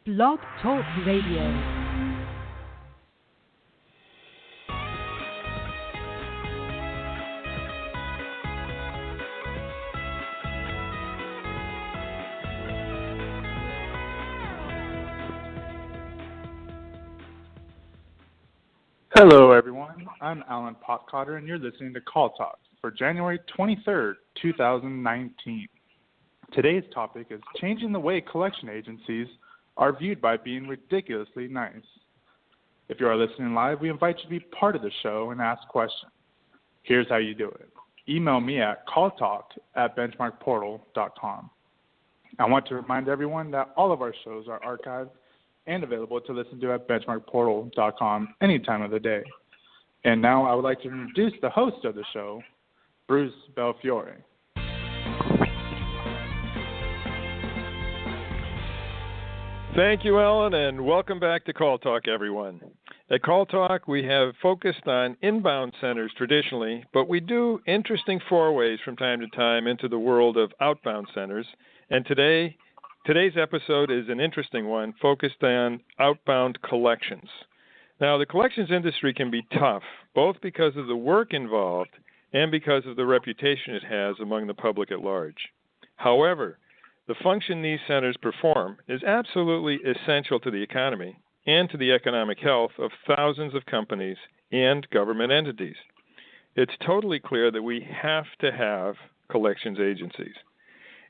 Blog Talk Radio. Hello, everyone. I'm Alan Potcotter, and you're listening to Call Talk for January 23rd, 2019. Today's topic is changing the way collection agencies are viewed by being ridiculously nice. If you are listening live, we invite you to be part of the show and ask questions. Here's how you do it. Email me at calltalk@benchmarkportal.com. I want to remind everyone that all of our shows are archived and available to listen to at benchmarkportal.com any time of the day. And now I would like to introduce the host of the show, Bruce Belfiore. Thank you, Alan, and welcome back to Call Talk, everyone. At Call Talk, we have focused on inbound centers traditionally, but we do interesting forays from time to time into the world of outbound centers. And today's episode is an interesting one, focused on outbound collections. Now, the collections industry can be tough, both because of the work involved and because of the reputation it has among the public at large. However, the function these centers perform is absolutely essential to the economy and to the economic health of thousands of companies and government entities. It's totally clear that we have to have collections agencies.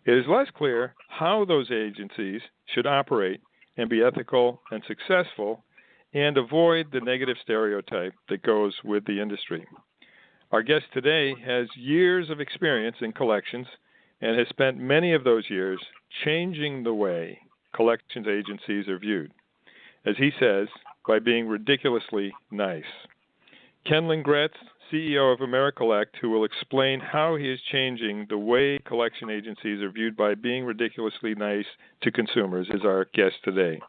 It is less clear how those agencies should operate and be ethical and successful and avoid the negative stereotype that goes with the industry. Our guest today has years of experience in collections and has spent many of those years changing the way collections agencies are viewed, as he says, by being ridiculously nice. Kenlyn Gretz, CEO of Americollect, who will explain how he is changing the way collection agencies are viewed by being ridiculously nice to consumers, is our guest today.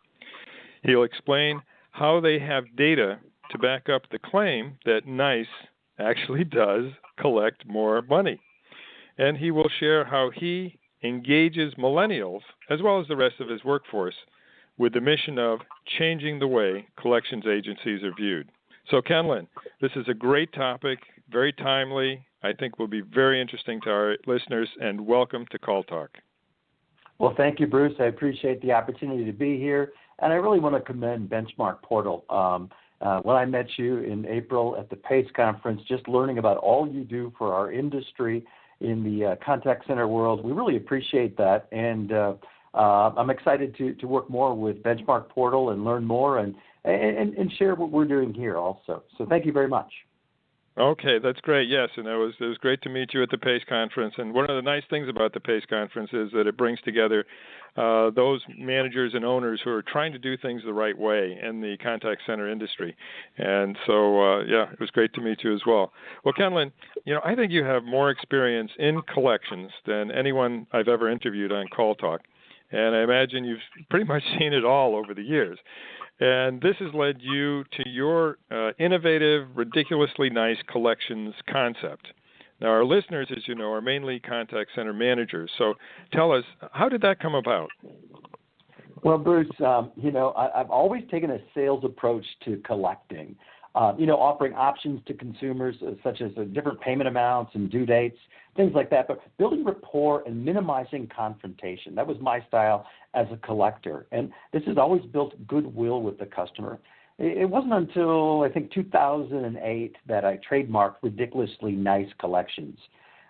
He'll explain how they have data to back up the claim that nice actually does collect more money. And he will share how he engages millennials, as well as the rest of his workforce, with the mission of changing the way collections agencies are viewed. So, Kenlyn, this is a great topic, very timely, I think will be very interesting to our listeners, and welcome to Call Talk. Well, thank you, Bruce. I appreciate the opportunity to be here, and I really want to commend BenchmarkPortal. When I met you in April at the PACE conference, just learning about all you do for our industry in the contact center world, we really appreciate that, and I'm excited to work more with BenchmarkPortal and learn more and share what we're doing here also. So thank you very much. Okay, that's great. Yes, and it was great to meet you at the PACE conference. And one of the nice things about the PACE conference is that it brings together those managers and owners who are trying to do things the right way in the contact center industry. And so, it was great to meet you as well. Well, Kenlyn, I think you have more experience in collections than anyone I've ever interviewed on Call Talk. And I imagine you've pretty much seen it all over the years. And this has led you to your innovative, ridiculously nice collections concept. Now, our listeners, as you know, are mainly contact center managers. So tell us, how did that come about? Well, Bruce, I've always taken a sales approach to collecting, offering options to consumers such as different payment amounts and due dates, things like that, but building rapport and minimizing confrontation. That was my style as a collector, and this has always built goodwill with the customer. It wasn't until, I think, 2008 that I trademarked ridiculously nice collections.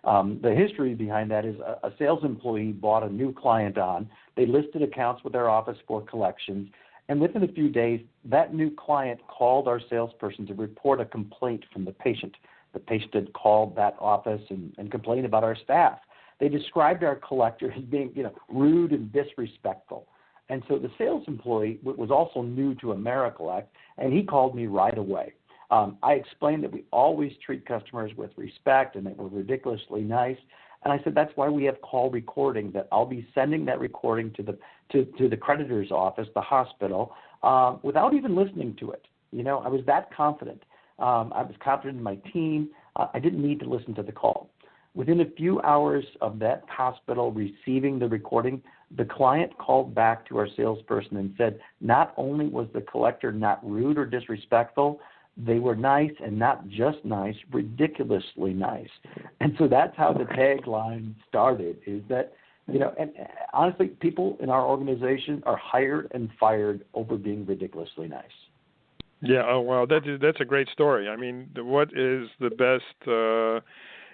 The history behind that is a sales employee bought a new client on. They listed accounts with our office for collections, and within a few days, that new client called our salesperson to report a complaint from the patient. The patient had called that office and complained about our staff. They described our collector as being, rude and disrespectful. And so the sales employee was also new to Americollect, and he called me right away. I explained that we always treat customers with respect and that we're ridiculously nice. And I said, that's why we have call recording, that I'll be sending that recording to the creditor's office, the hospital, without even listening to it. I was that confident. I was confident in my team. I didn't need to listen to the call. Within a few hours of that hospital receiving the recording, The client called back to our salesperson and said, not only was the collector not rude or disrespectful, they were nice, and not just nice, ridiculously nice. And so that's how the tagline started, is that, and honestly, people in our organization are hired and fired over being ridiculously nice. Yeah, oh, wow, that's a great story. I mean, what is the best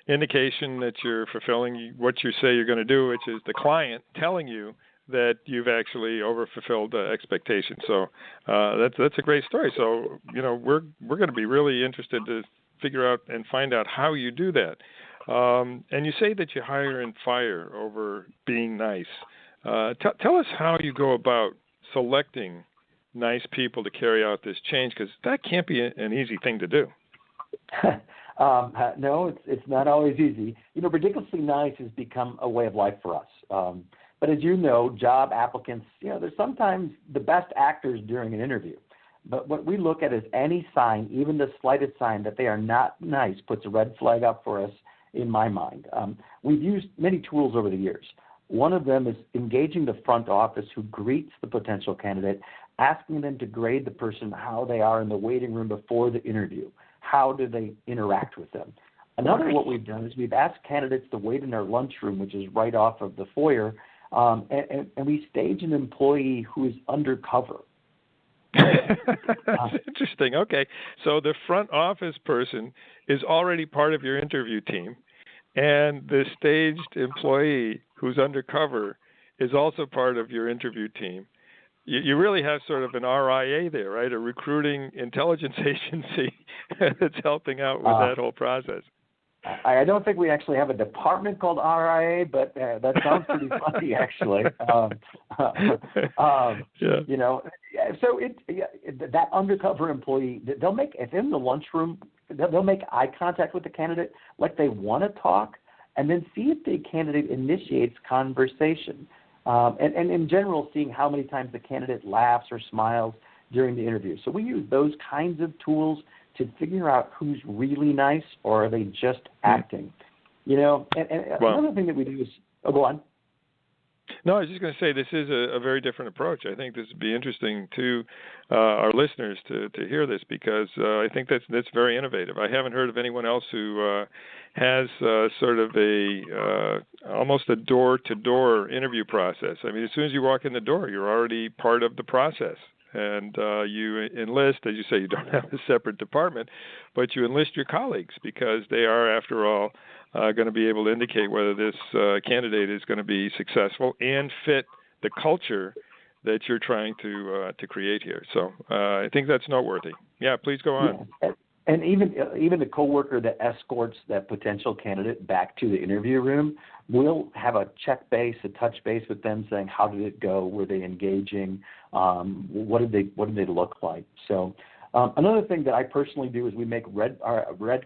indication that you're fulfilling what you say you're going to do, which is the client telling you that you've actually overfulfilled expectations. So that's a great story. So we're going to be really interested to figure out and find out how you do that. And you say that you hire and fire over being nice. Tell us how you go about selecting nice people to carry out this change, because that can't be an easy thing to do. No, it's not always easy. Ridiculously nice has become a way of life for us. But as you know, job applicants, they're sometimes the best actors during an interview. But what we look at is any sign, even the slightest sign that they are not nice, puts a red flag up for us in my mind. We've used many tools over the years. One of them is engaging the front office who greets the potential candidate, asking them to grade the person how they are in the waiting room before the interview. How do they interact with them? Another what we've done is we've asked candidates to wait in our lunchroom, which is right off of the foyer, and we stage an employee who is undercover. That's interesting. Okay. So the front office person is already part of your interview team, and the staged employee who's undercover is also part of your interview team. You really have sort of an RIA there, right? A recruiting intelligence agency that's helping out with that whole process. I don't think we actually have a department called RIA, but that sounds pretty funny, actually. So that undercover employee, they'll make, if in the lunchroom, they'll make eye contact with the candidate like they want to talk, and then see if the candidate initiates conversation. And in general, seeing how many times the candidate laughs or smiles during the interview. So we use those kinds of tools to figure out who's really nice, or are they just acting. And another thing that we do is, go on. No, I was just going to say this is a very different approach. I think this would be interesting to our listeners to hear this, because I think that's very innovative. I haven't heard of anyone else who has sort of almost a door-to-door interview process. I mean, as soon as you walk in the door, you're already part of the process. And you enlist, as you say, you don't have a separate department, but you enlist your colleagues, because they are, after all, going to be able to indicate whether this candidate is going to be successful and fit the culture that you're trying to create here. So I think that's noteworthy. Yeah, please go on. Yeah. And even the coworker that escorts that potential candidate back to the interview room will have a touch base with them, saying, how did it go? Were they engaging? What did they look like? So another thing that I personally do is we make red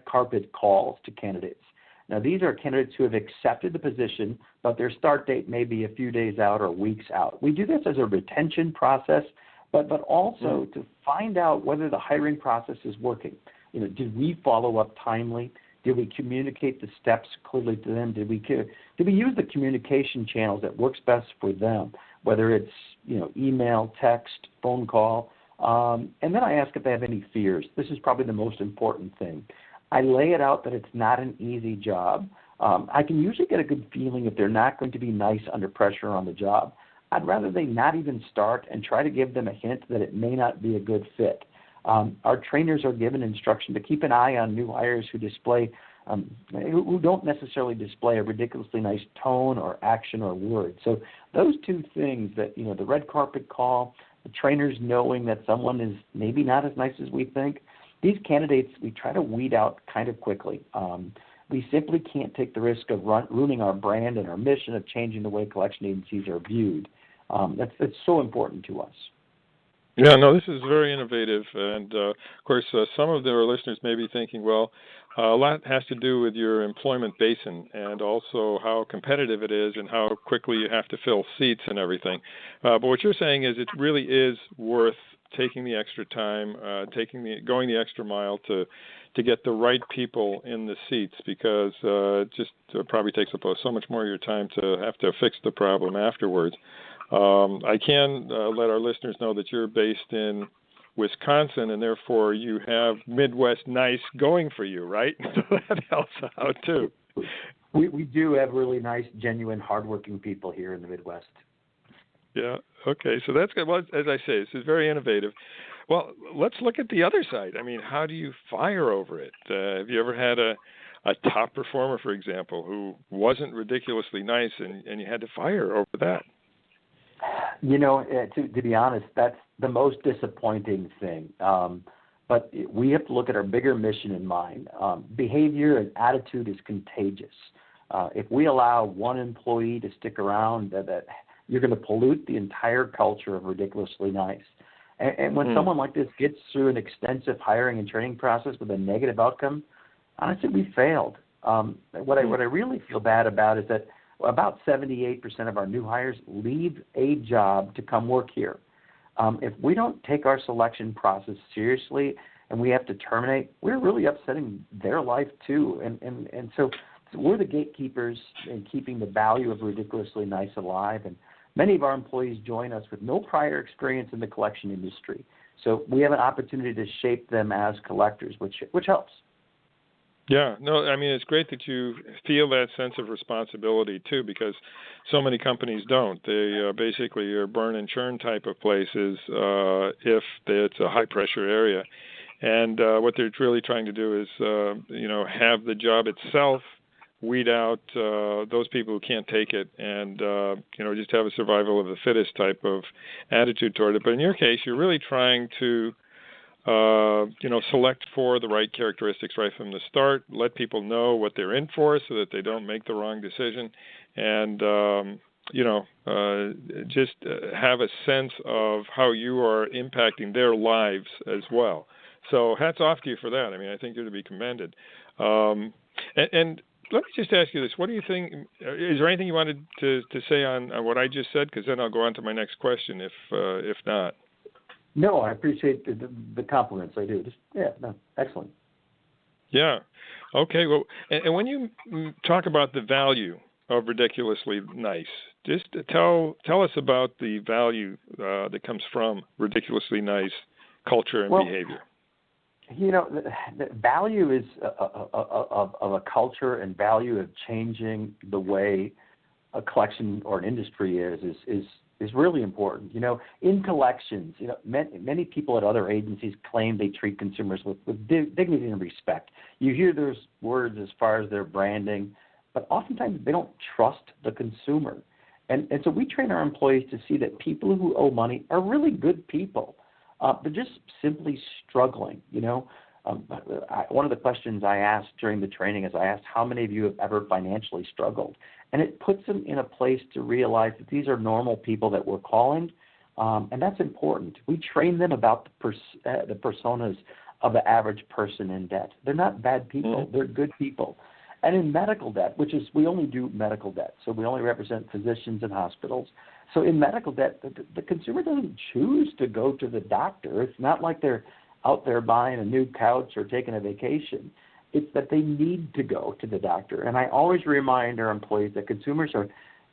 carpet calls to candidates. Now, these are candidates who have accepted the position, but their start date may be a few days out or weeks out. We do this as a retention process, but also to find out whether the hiring process is working. Did we follow up timely? Did we communicate the steps clearly to them? Did we use the communication channels that works best for them, whether it's email, text, phone call? And then I ask if they have any fears. This is probably the most important thing. I lay it out that it's not an easy job. I can usually get a good feeling if they're not going to be nice under pressure on the job. I'd rather they not even start and try to give them a hint that it may not be a good fit. Our trainers are given instruction to keep an eye on new hires who who don't necessarily display a ridiculously nice tone or action or word. So those two things, that the red carpet call, the trainers knowing that someone is maybe not as nice as we think, these candidates we try to weed out kind of quickly. We simply can't take the risk of ruining our brand and our mission of changing the way collection agencies are viewed. That's so important to us. Yeah, no, this is very innovative. And, of course, some of our listeners may be thinking, well, a lot has to do with your employment basin and also how competitive it is and how quickly you have to fill seats and everything. But what you're saying is it really is worth taking the extra time, going the extra mile to get the right people in the seats, because it just probably takes up so much more of your time to have to fix the problem afterwards. I can let our listeners know that you're based in Wisconsin, and therefore you have Midwest nice going for you, right? So that helps out too. We do have really nice, genuine, hardworking people here in the Midwest. Yeah. Okay. So that's good. Well, as I say, this is very innovative. Well, let's look at the other side. I mean, how do you fire over it? Have you ever had a top performer, for example, who wasn't ridiculously nice and you had to fire over that? To be honest, that's the most disappointing thing. But we have to look at our bigger mission in mind. Behavior and attitude is contagious. If we allow one employee to stick around, that you're going to pollute the entire culture of ridiculously nice. And when someone like this gets through an extensive hiring and training process with a negative outcome, honestly, we failed. What I really feel bad about is that about 78% of our new hires leave a job to come work here. If we don't take our selection process seriously and we have to terminate, we're really upsetting their life too. And so we're the gatekeepers in keeping the value of ridiculously nice alive. And many of our employees join us with no prior experience in the collection industry. So we have an opportunity to shape them as collectors, which helps. Yeah, no, I mean, it's great that you feel that sense of responsibility, too, because so many companies don't. They basically are burn and churn type of places if it's a high-pressure area. And what they're really trying to do is, have the job itself weed out those people who can't take it and, just have a survival of the fittest type of attitude toward it. But in your case, you're really trying to select for the right characteristics right from the start, let people know what they're in for so that they don't make the wrong decision, and, just have a sense of how you are impacting their lives as well. So hats off to you for that. I mean, I think you're to be commended. And let me just ask you this. What do you think, is there anything you wanted to say on what I just said? Because then I'll go on to my next question if not. No, I appreciate the compliments. I do. Excellent. Yeah. Okay. Well, and when you talk about the value of ridiculously nice, just tell us about the value that comes from ridiculously nice culture and behavior. The value is of a culture and value of changing the way a collection or an industry is really important. In collections, many people at other agencies claim they treat consumers with dignity and respect. You hear those words as far as their branding, but oftentimes they don't trust the consumer. And so we train our employees to see that people who owe money are really good people. They're just simply struggling. One of the questions I asked during the training is I asked, how many of you have ever financially struggled? And it puts them in a place to realize that these are normal people that we're calling, and that's important. We train them about the personas of the average person in debt. They're not bad people. Mm-hmm. They're good people. And in medical debt, we only do medical debt, so we only represent physicians and hospitals. So in medical debt, the consumer doesn't choose to go to the doctor. It's not like they're out there buying a new couch or taking a vacation. It's that they need to go to the doctor. And I always remind our employees that consumers are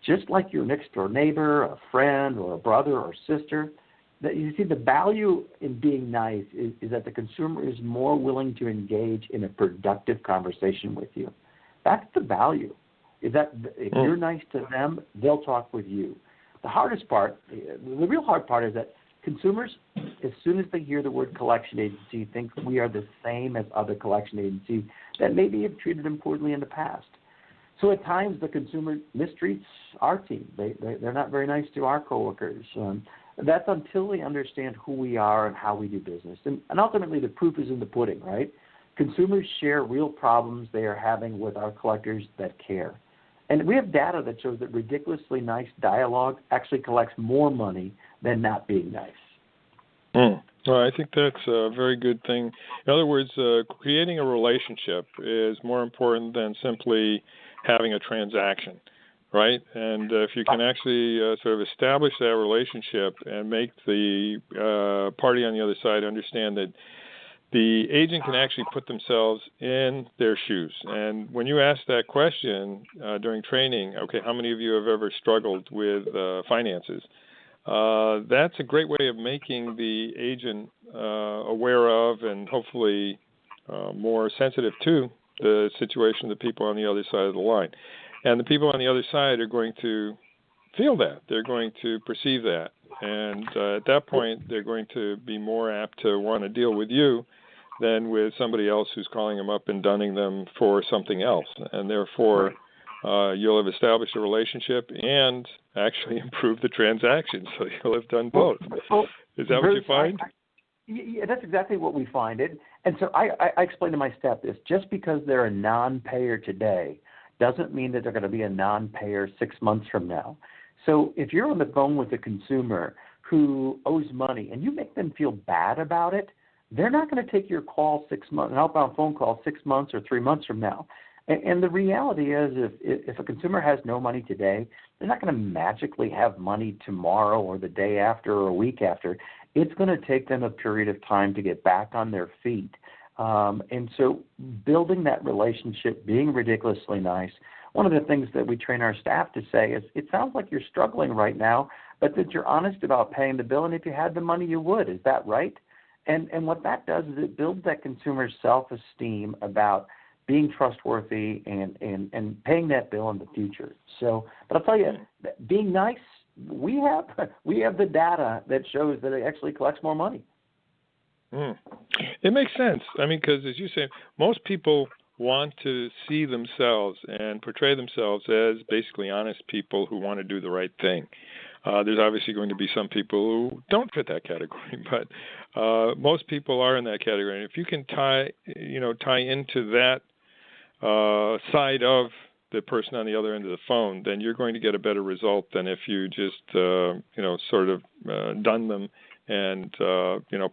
just like your next door neighbor, a friend, or a brother or sister. That you see, the value in being nice is that the consumer is more willing to engage in a productive conversation with you. That's the value. Is that if you're nice to them, they'll talk with you. The hardest part, the real hard part is that consumers, as soon as they hear the word collection agency, think we are the same as other collection agencies that maybe have treated them poorly in the past. So at times the consumer mistreats our team. They're not very nice to our coworkers. That's until they understand who we are and how we do business. And ultimately the proof is in the pudding, right? Consumers share real problems they are having with our collectors that care. And we have data that shows that ridiculously nice dialogue actually collects more money than not being nice. Well, I think that's a very good thing. In other words, creating a relationship is more important than simply having a transaction, right? And if you can actually sort of establish that relationship and make the party on the other side understand that the agent can actually put themselves in their shoes. And when you ask that question during training, okay, how many of you have ever struggled with finances? that's a great way of making the agent aware of and hopefully more sensitive to the situation of the people on the other side of the line. And the people on the other side are going to feel that. They're going to perceive that. And at that point, they're going to be more apt to want to deal with you than with somebody else who's calling them up and dunning them for something else. And therefore, you'll have established a relationship and actually improved the transaction. So you'll have done both. Is that what you find? Yeah, that's exactly what we find. And so I explain to my staff this. Just because they're a non-payer today doesn't mean that they're going to be a non-payer 6 months from now. So if you're on the phone with a consumer who owes money and you make them feel bad about it, they're not going to take your call 6 months, an outbound phone call 6 months or 3 months from now. And the reality is if a consumer has no money today, they're not going to magically have money tomorrow or the day after or a week after. It's going to take them a period of time to get back on their feet. And so building that relationship, being ridiculously nice, one of the things that we train our staff to say is, it sounds like you're struggling right now, but that you're honest about paying the bill, and if you had the money, you would. Is that right? And what that does is it builds that consumer's self-esteem about being trustworthy and paying that bill in the future. So, but I'll tell you, being nice, we have the data that shows that it actually collects more money. It makes sense. I mean, because as you say, most people want to see themselves and portray themselves as basically honest people who want to do the right thing. There's obviously going to be some people who don't fit that category, but most people are in that category. And if you can tie into that side of the person on the other end of the phone, then you're going to get a better result than if you just sort of dun them and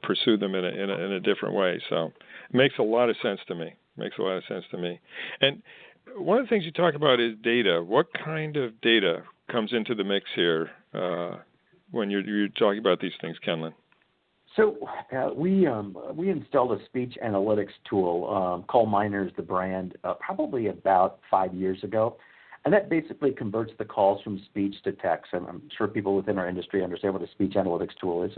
pursue them in a different way. So it makes a lot of sense to me. And one of the things you talk about is data. What kind of data comes into the mix here when you're talking about these things, Kenlyn? So we installed a speech analytics tool, called Miners, the brand, probably about 5 years ago. And that basically converts the calls from speech to text. And I'm sure people within our industry understand what a speech analytics tool is.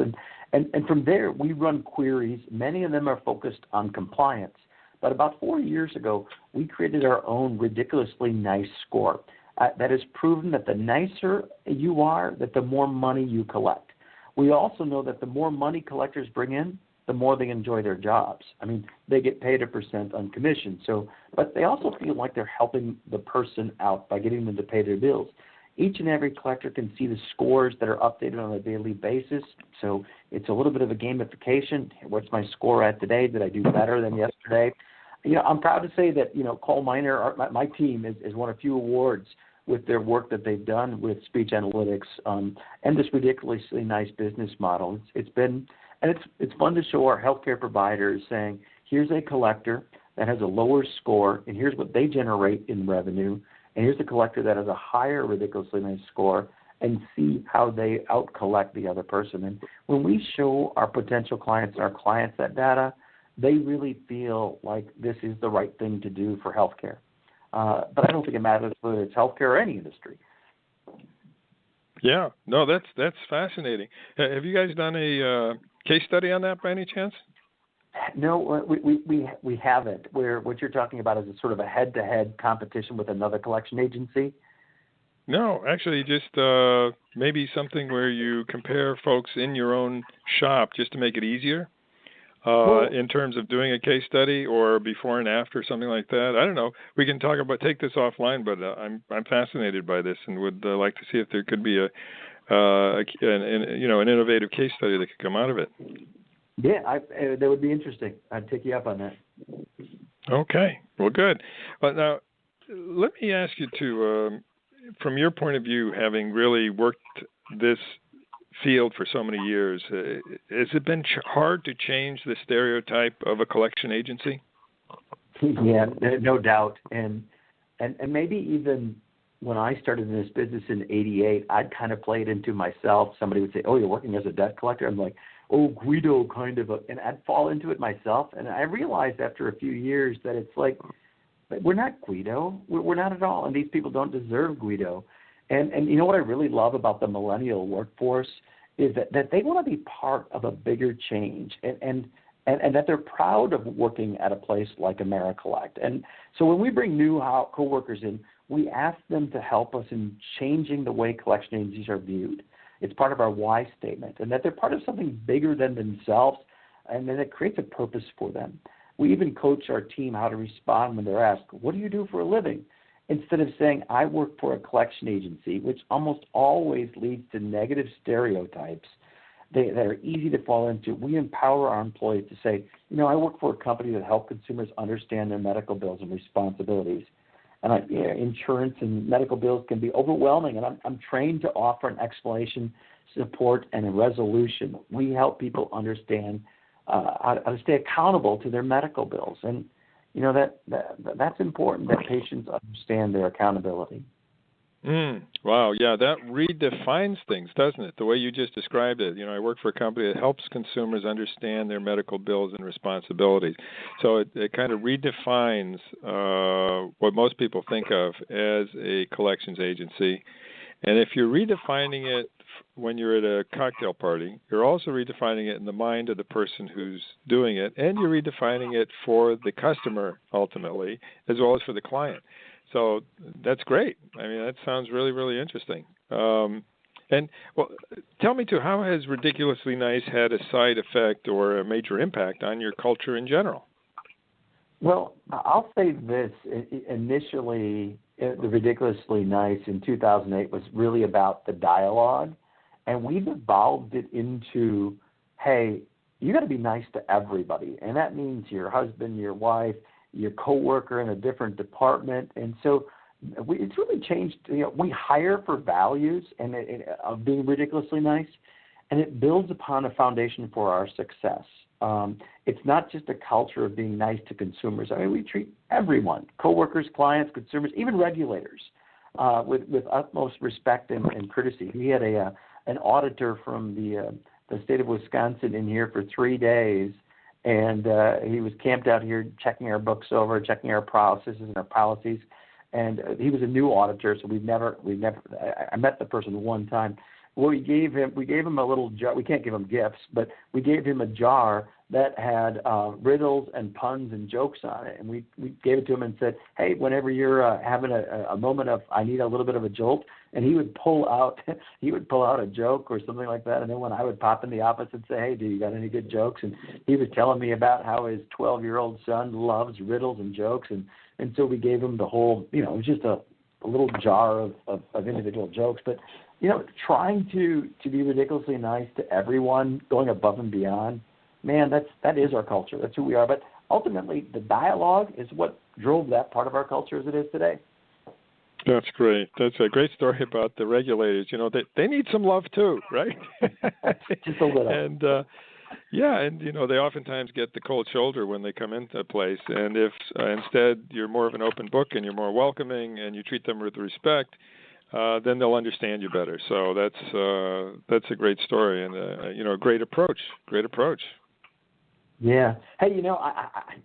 And from there, we run queries. Many of them are focused on compliance. But about 4 years ago, we created our own ridiculously nice score that has proven that the nicer you are, that the more money you collect. We also know that the more money collectors bring in, the more they enjoy their jobs. I mean, they get paid a % on commission. So, but they also feel like they're helping the person out by getting them to pay their bills. Each and every collector can see the scores that are updated on a daily basis. So it's a little bit of a gamification. What's my score at today? Did I do better than yesterday? I'm proud to say that, Call Miner, my team, has won a few awards with their work that they've done with speech analytics and this ridiculously nice business model. It's fun to show our healthcare providers saying, here's a collector that has a lower score, and here's what they generate in revenue, and here's the collector that has a higher ridiculously nice score, and see how they out-collect the other person. And when we show our potential clients and our clients that data, they really feel like this is the right thing to do for healthcare. But I don't think it matters whether it's healthcare or any industry. Yeah, no, that's fascinating. Have you guys done a case study on that by any chance? No, we haven't. Where what you're talking about is a sort of a head-to-head competition with another collection agency? No, actually, just maybe something where you compare folks in your own shop just to make it easier. In terms of doing a case study or before and after, something like that. I don't know. We can take this offline, but I'm fascinated by this and would like to see if there could be an innovative case study that could come out of it. Yeah, that would be interesting. I'd take you up on that. Okay, well, good. But now, let me ask you to, from your point of view, having really worked this field for so many years, has it been hard to change the stereotype of a collection agency? Yeah, no doubt. And maybe even when I started in this business in '88, I'd kind of play it into myself. Somebody would say, "Oh, you're working as a debt collector?" I'm like, "Oh, Guido kind of," and I'd fall into it myself. And I realized after a few years that it's like, we're not Guido. We're not at all. And these people don't deserve Guido. And you know what I really love about the millennial workforce is that they want to be part of a bigger change, and that they're proud of working at a place like Americollect. And so when we bring new coworkers in, we ask them to help us in changing the way collection agencies are viewed. It's part of our why statement, and that they're part of something bigger than themselves, and then it creates a purpose for them. We even coach our team how to respond when they're asked, what do you do for a living? Instead of saying, I work for a collection agency, which almost always leads to negative stereotypes that are easy to fall into. We empower our employees to say, I work for a company that helps consumers understand their medical bills and responsibilities. And insurance and medical bills can be overwhelming, and I'm trained to offer an explanation, support, and a resolution. We help people understand how to stay accountable to their medical bills, and that's important, that patients understand their accountability. Wow, yeah, that redefines things, doesn't it? The way you just described it. I work for a company that helps consumers understand their medical bills and responsibilities. So it kind of redefines what most people think of as a collections agency. And if you're redefining it when you're at a cocktail party, you're also redefining it in the mind of the person who's doing it, and you're redefining it for the customer ultimately, as well as for the client. So that's great. I mean, that sounds really, really interesting. And, well, tell me, too, how has Ridiculously Nice had a side effect or a major impact on your culture in general? Well, I'll say this. Initially, the Ridiculously Nice in 2008 was really about the dialogue, and we've evolved it into, hey, you got to be nice to everybody, and that means your husband, your wife, your coworker in a different department. And so it's really changed. We hire for values and of being ridiculously nice, and it builds upon a foundation for our success. It's not just a culture of being nice to consumers. I mean, we treat everyone, coworkers, clients, consumers, even regulators, with utmost respect and courtesy. We had an auditor from the state of Wisconsin in here for 3 days, and he was camped out here checking our books over, checking our processes and our policies. And he was a new auditor, so I met the person one time. Well, we gave him a little jar. We can't give him gifts, but we gave him a jar that had riddles and puns and jokes on it. And we gave it to him and said, hey, whenever you're having a moment of, I need a little bit of a jolt, and he would pull out a joke or something like that. And then when I would pop in the office and say, hey, do you got any good jokes? And he was telling me about how his 12-year-old son loves riddles and jokes. And so we gave him the whole, it was just a little jar of individual jokes. But, trying to be ridiculously nice to everyone, going above and beyond, man, that is our culture. That's who we are. But ultimately, the dialogue is what drove that part of our culture as it is today. That's great. That's a great story about the regulators. They need some love too, right? Just a little. And they oftentimes get the cold shoulder when they come into a place. And if instead you're more of an open book and you're more welcoming and you treat them with respect, then they'll understand you better. So that's a great story and a great approach. Great approach. Yeah. Hey,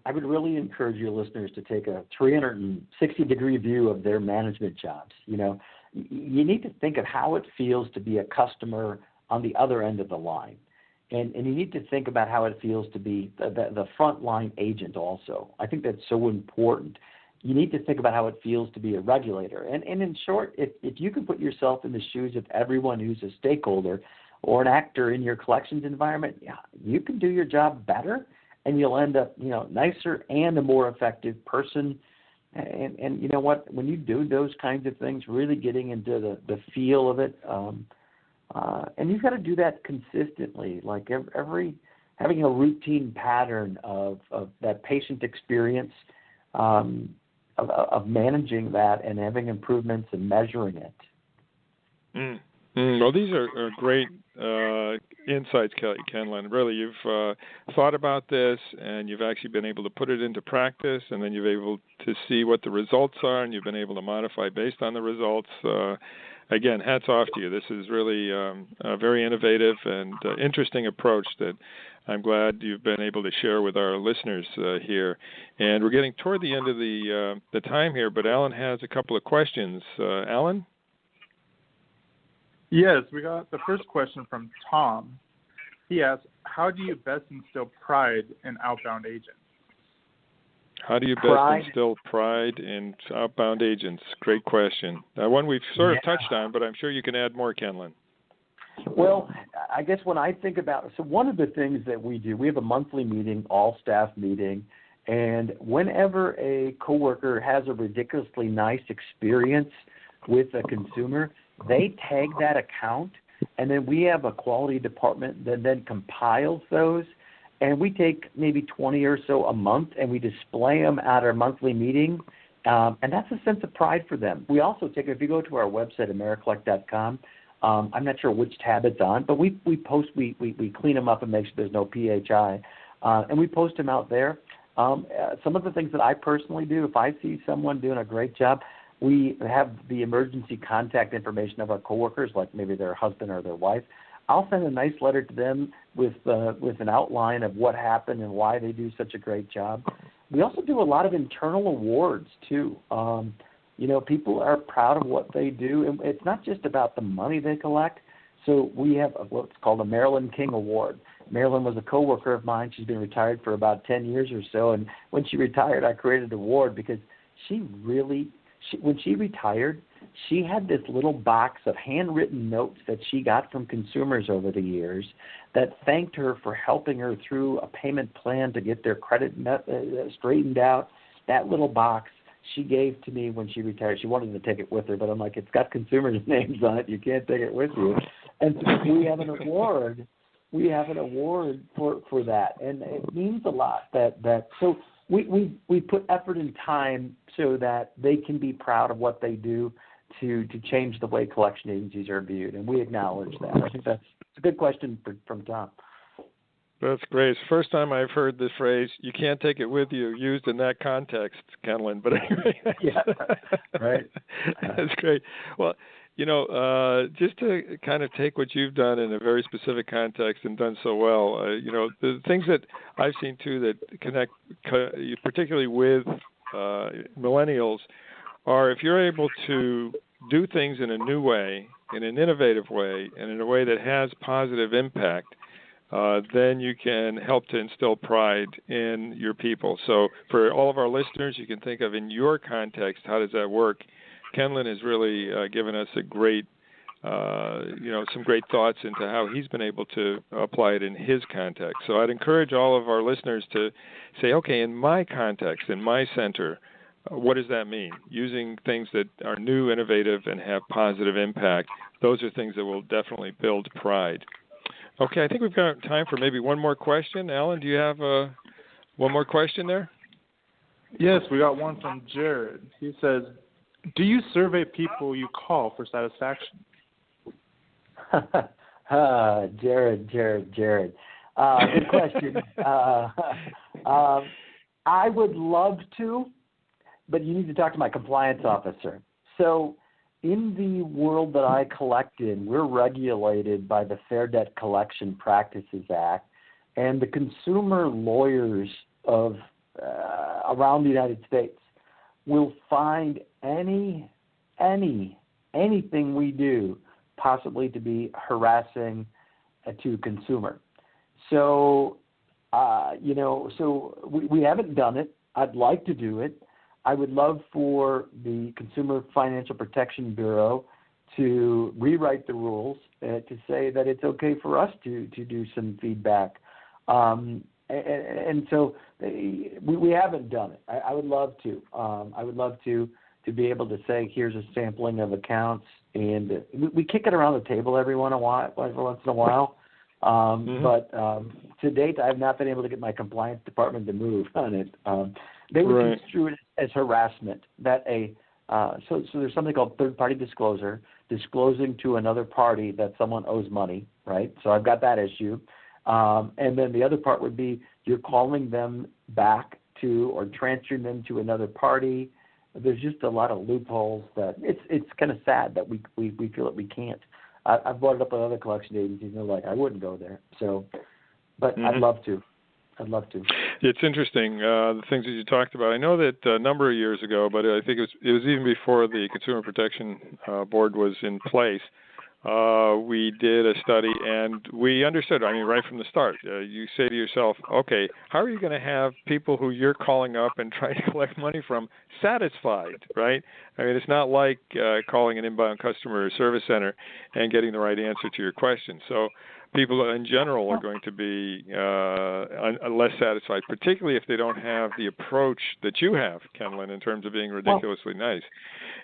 I would really encourage your listeners to take a 360-degree view of their management jobs. You need to think of how it feels to be a customer on the other end of the line. And you need to think about how it feels to be the frontline agent also. I think that's so important. You need to think about how it feels to be a regulator. And in short, if you can put yourself in the shoes of everyone who's a stakeholder or an actor in your collections environment, you can do your job better, and you'll end up, nicer and a more effective person. And you know what? When you do those kinds of things, really getting into the feel of it, and you've got to do that consistently, like having a routine pattern of that patient experience, of managing that and having improvements and measuring it. Well, these are great insights, Kenlyn. Really, you've thought about this, and you've actually been able to put it into practice, and then you've been able to see what the results are, and you've been able to modify based on the results. Again, hats off to you. This is really a very innovative and interesting approach that I'm glad you've been able to share with our listeners here. And we're getting toward the end of the time here, but Alan has a couple of questions. Alan? Yes, we got the first question from Tom. He asks, how do you best instill pride in outbound agents? How do you best instill pride in outbound agents? Great question. One we've sort of touched on, but I'm sure you can add more, Kenlyn. Well, I guess when I think about, so one of the things that we do, we have a monthly meeting, all staff meeting, and whenever a coworker has a ridiculously nice experience with a consumer, they tag that account, and then we have a quality department that then compiles those, and we take maybe 20 or so a month, and we display them at our monthly meeting, and that's a sense of pride for them. We also take, if you go to our website, Americollect.com, I'm not sure which tab it's on, but we clean them up and make sure there's no PHI, and we post them out there. Some of the things that I personally do, if I see someone doing a great job, we have the emergency contact information of our coworkers, like maybe their husband or their wife. I'll send a nice letter to them with an outline of what happened and why they do such a great job. We also do a lot of internal awards too. People are proud of what they do, and it's not just about the money they collect. So we have what's called a Marilyn King Award. Marilyn was a coworker of mine. She's been retired for about 10 years or so, and when she retired, I created an award because when she retired, she had this little box of handwritten notes that she got from consumers over the years that thanked her for helping her through a payment plan to get their credit straightened out. That little box she gave to me when she retired. She wanted to take it with her, but I'm like, it's got consumers' names on it. You can't take it with you. And so we have an award. We have an award for that, and it means a lot. So we put effort and time so that they can be proud of what they do to change the way collection agencies are viewed, and we acknowledge that. I think that's a good question from Tom. That's great. It's the first time I've heard this phrase, you can't take it with you, used in that context, Kenlyn. But anyway. Yeah, right. That's great. Well, just to kind of take what you've done in a very specific context and done so well, the things that I've seen, too, that connect particularly with millennials are if you're able to do things in a new way, in an innovative way, and in a way that has positive impact, then you can help to instill pride in your people. So for all of our listeners, you can think of in your context, how does that work? Kenlyn has really given us a great, some great thoughts into how he's been able to apply it in his context. So I'd encourage all of our listeners to say, okay, in my context, in my center, what does that mean? Using things that are new, innovative, and have positive impact, those are things that will definitely build pride. Okay, I think we've got time for maybe one more question. Alan, do you have one more question there? Yes, we got one from Jared. He says, do you survey people you call for satisfaction? Jared. Good question. I would love to, but you need to talk to my compliance officer. So in the world that I collect in, we're regulated by the Fair Debt Collection Practices Act, and the consumer lawyers of around the United States will find anything we do possibly to be harassing to a consumer. So, we haven't done it. I'd like to do it. I would love for the Consumer Financial Protection Bureau to rewrite the rules to say that it's okay for us to do some feedback. And so we haven't done it. I would love to. I would love to be able to say, here's a sampling of accounts, and we kick it around the table every once in a while. But to date, I've not been able to get my compliance department to move on it. They would construe it as harassment. So there's something called third-party disclosure, disclosing to another party that someone owes money, right? So I've got that issue. And then the other part would be you're calling them back to or transferring them to another party. There's just a lot of loopholes that it's kind of sad that we feel that we can't. I've brought it up with other collection agencies, and they're like, I wouldn't go there. So, but I'd love to. It's interesting, the things that you talked about. I know that a number of years ago, but I think it was even before the Consumer Protection Board was in place, we did a study, and we understood, right from the start, you say to yourself, okay, how are you going to have people who you're calling up and trying to collect money from satisfied, right? It's not like calling an inbound customer service center and getting the right answer to your question. So people in general are going to be less satisfied, particularly if they don't have the approach that you have, Kenlyn, in terms of being ridiculously nice.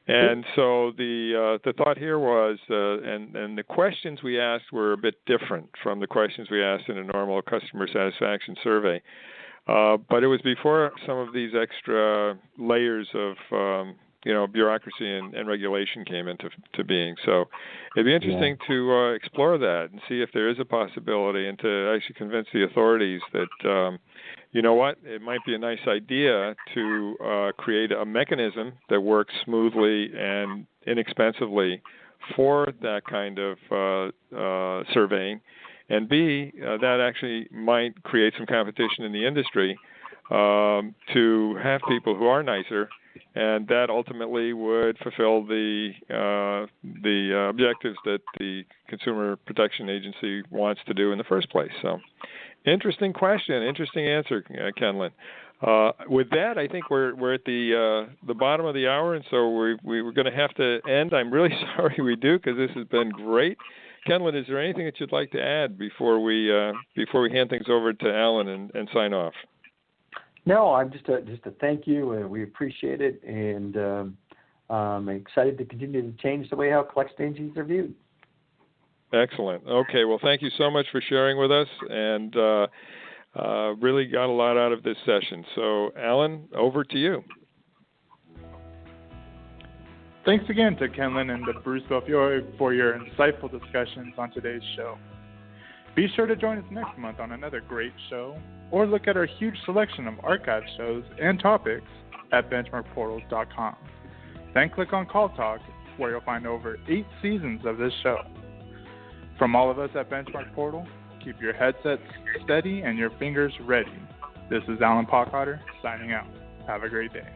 And so the thought here was, and the questions we asked were a bit different from the questions we asked in a normal customer satisfaction survey. But it was before some of these extra layers of bureaucracy and regulation came into being. So it'd be interesting to explore that and see if there is a possibility, and to actually convince the authorities that, it might be a nice idea to create a mechanism that works smoothly and inexpensively for that kind of surveying. And B, that actually might create some competition in the industry to have people who are nicer, and that ultimately would fulfill the objectives that the Consumer Protection Agency wants to do in the first place. So, interesting question, interesting answer, Kenlyn. With that, I think we're at the bottom of the hour, and so we're going to have to end. I'm really sorry we do, because this has been great. Kenlyn, is there anything that you'd like to add before we hand things over to Alan and sign off? No, I'm just a thank you. We appreciate it, and I'm excited to continue to change the way how collect agencies are viewed. Excellent. Okay, well, thank you so much for sharing with us, and really got a lot out of this session. So, Alan, over to you. Thanks again to Kenlyn and to Bruce Belfiore for your insightful discussions on today's show. Be sure to join us next month on another great show, or look at our huge selection of archived shows and topics at BenchmarkPortal.com. Then click on Call Talk, where you'll find over 8 seasons of this show. From all of us at Benchmark Portal, keep your headsets steady and your fingers ready. This is Alan Pockhotter signing out. Have a great day.